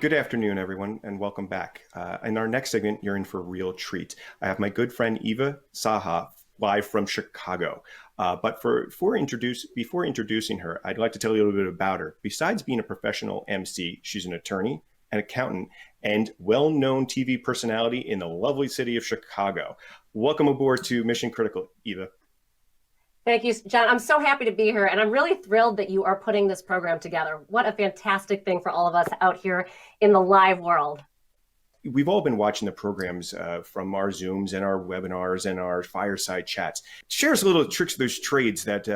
Good afternoon, everyone, and welcome back. In our next segment, you're in for a real treat. I have my good friend Eva Saha live from Chicago. Before introducing her, I'd like to tell you a little bit about her. Besides being a professional MC, she's an attorney, an accountant, and well-known TV personality in the lovely city of Chicago. Welcome aboard to Mission Critical, Eva. Thank you, John. I'm so happy to be here, and I'm really thrilled that you are putting this program together. What a fantastic thing for all of us out here in the live world. We've all been watching the programs from our Zooms and our webinars and our fireside chats. Share us a little tricks of those trades that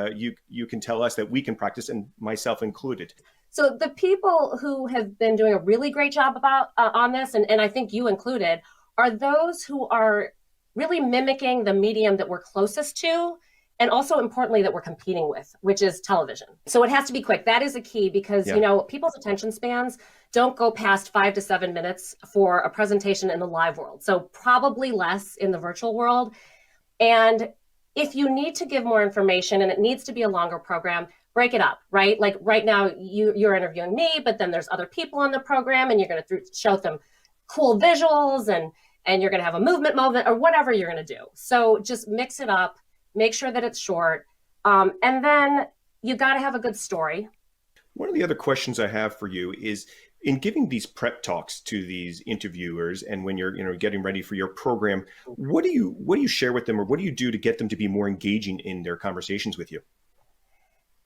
you can tell us that we can practice, and myself included. So the people who have been doing a really great job about on this, and I think you included, are those who are really mimicking the medium that we're closest to, and also importantly that we're competing with, which is television. So it has to be quick. That is a key because, people's attention spans don't go past 5 to 7 minutes for a presentation in the live world. So probably less in the virtual world. And if you need to give more information and it needs to be a longer program, break it up, right? Like right now you're interviewing me, but then there's other people on the program and you're going to show them cool visuals and you're going to have a movement moment or whatever you're going to do. So just mix it up. Make sure that it's short. And then you got to have a good story. One of the other questions I have for you is in giving these prep talks to these interviewers and when you're getting ready for your program, what do you share with them or what do you do to get them to be more engaging in their conversations with you?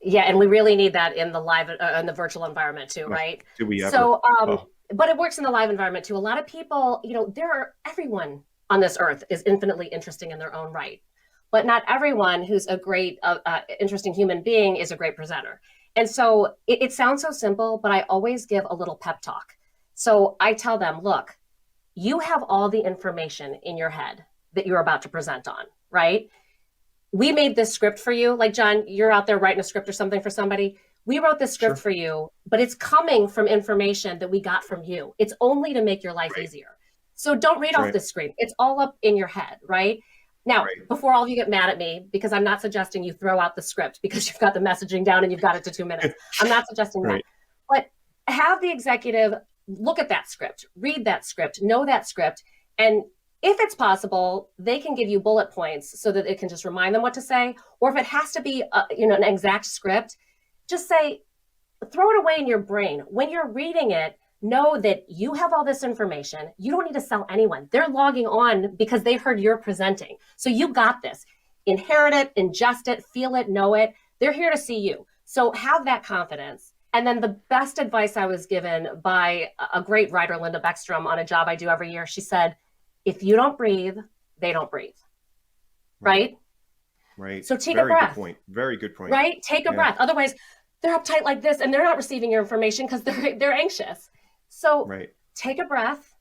Yeah, and we really need that in the live in the virtual environment too, right? Do we ever? So, but it works in the live environment too. A lot of people, everyone on this earth is infinitely interesting in their own right. But not everyone who's a great, interesting human being is a great presenter. And so it sounds so simple, but I always give a little pep talk. So I tell them, look, you have all the information in your head that you're about to present on, right? We made this script for you. Like, John, you're out there writing a script or something for somebody. We wrote this script for you, but it's coming from information that we got from you. It's only to make your life easier. So don't read off the screen. It's all up in your head, right? Now, before all of you get mad at me, because I'm not suggesting you throw out the script because you've got the messaging down and you've got it to 2 minutes. I'm not suggesting that. But have the executive look at that script, read that script, know that script. And if it's possible, they can give you bullet points so that it can just remind them what to say. Or if it has to be an exact script, just say, throw it away in your brain. When you're reading it, know that you have all this information. You don't need to sell anyone. They're logging on because they heard you're presenting. So you got this. Inherit it, ingest it, feel it, know it. They're here to see you. So have that confidence. And then the best advice I was given by a great writer, Linda Beckstrom, on a job I do every year, she said, if you don't breathe, they don't breathe. Right? Right. So take a breath. Very good point. Right? Take a breath. Otherwise, they're uptight like this and they're not receiving your information because they're anxious. So take a breath,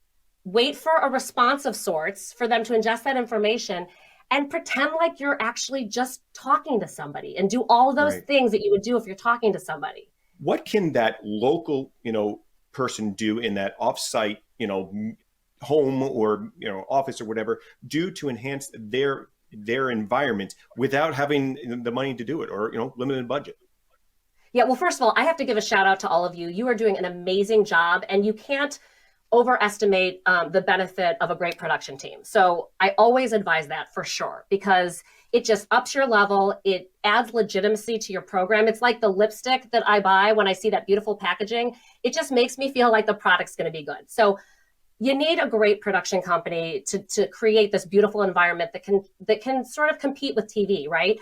wait for a response of sorts for them to ingest that information and pretend like you're actually just talking to somebody and do all those things that you would do if you're talking to somebody. What can that local, person do in that offsite, home or, office or whatever, do to enhance their environment without having the money to do it or, limited budget? Yeah, well, first of all, I have to give a shout out to all of you. You are doing an amazing job and you can't overestimate the benefit of a great production team. So I always advise that for sure, because it just ups your level. It adds legitimacy to your program. It's like the lipstick that I buy when I see that beautiful packaging. It just makes me feel like the product's going to be good. So you need a great production company to create this beautiful environment that can sort of compete with TV, right?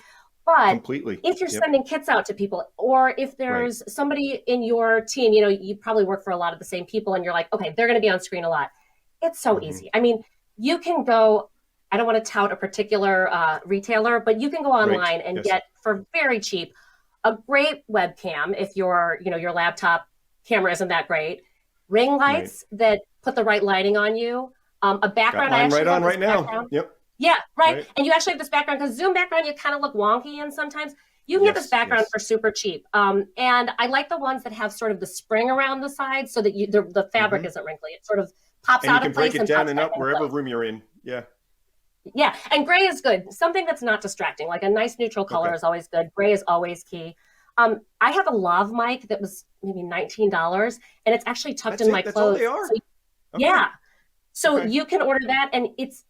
But if you're sending kits out to people, or if there's somebody in your team, you probably work for a lot of the same people and you're like, okay, they're going to be on screen a lot. It's so easy. I mean, you can go, I don't want to tout a particular retailer, but you can go online and get for very cheap, a great webcam. If your laptop camera isn't that great, ring lights that put the right lighting on you, a background. Got mine right on right now. Yep. Yeah, right. And you actually have this background because Zoom background, you kind of look wonky and sometimes you can get this background for super cheap. And I like the ones that have sort of the spring around the side so that the fabric isn't wrinkly. It sort of pops out of place. You can break it down and up wherever room you're in. Yeah. Yeah. And gray is good. Something that's not distracting, like a nice neutral color is always good. Gray is always key. I have a lav mic that was maybe $19, and it's actually tucked That's in my it. That's all clothes. they are. So, Okay. yeah, so Okay. you can order that, and it's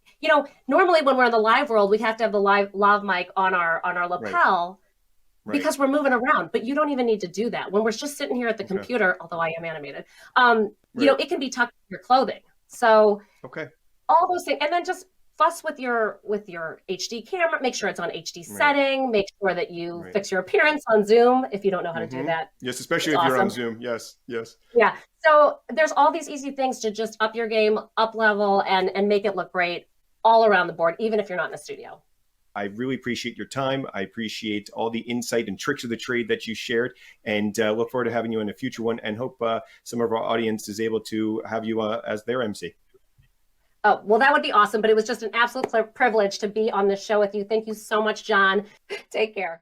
normally when we're in the live world, we have to have the live lav mic on our Right. lapel Right. because we're moving around. But you don't even need to do that when we're just sitting here at the Okay. computer. Although I am animated, Right. it can be tucked in your clothing. So Okay. all those things, and then just fuss with your HD camera. Make sure it's on HD Right. setting. Make sure that you Right. fix your appearance on Zoom if you don't know how to do Mm-hmm. that. Yes, It's especially if you're on awesome. Zoom. Yes. Yes. Yeah. So there's all these easy things to just up your game, up level, and make it look great all around the board, even if you're not in a studio. I really appreciate your time. I appreciate all the insight and tricks of the trade that you shared, and look forward to having you in a future one. And hope some of our audience is able to have you as their MC. Oh, well, that would be awesome. But it was just an absolute privilege to be on this show with you. Thank you so much, John. Take care.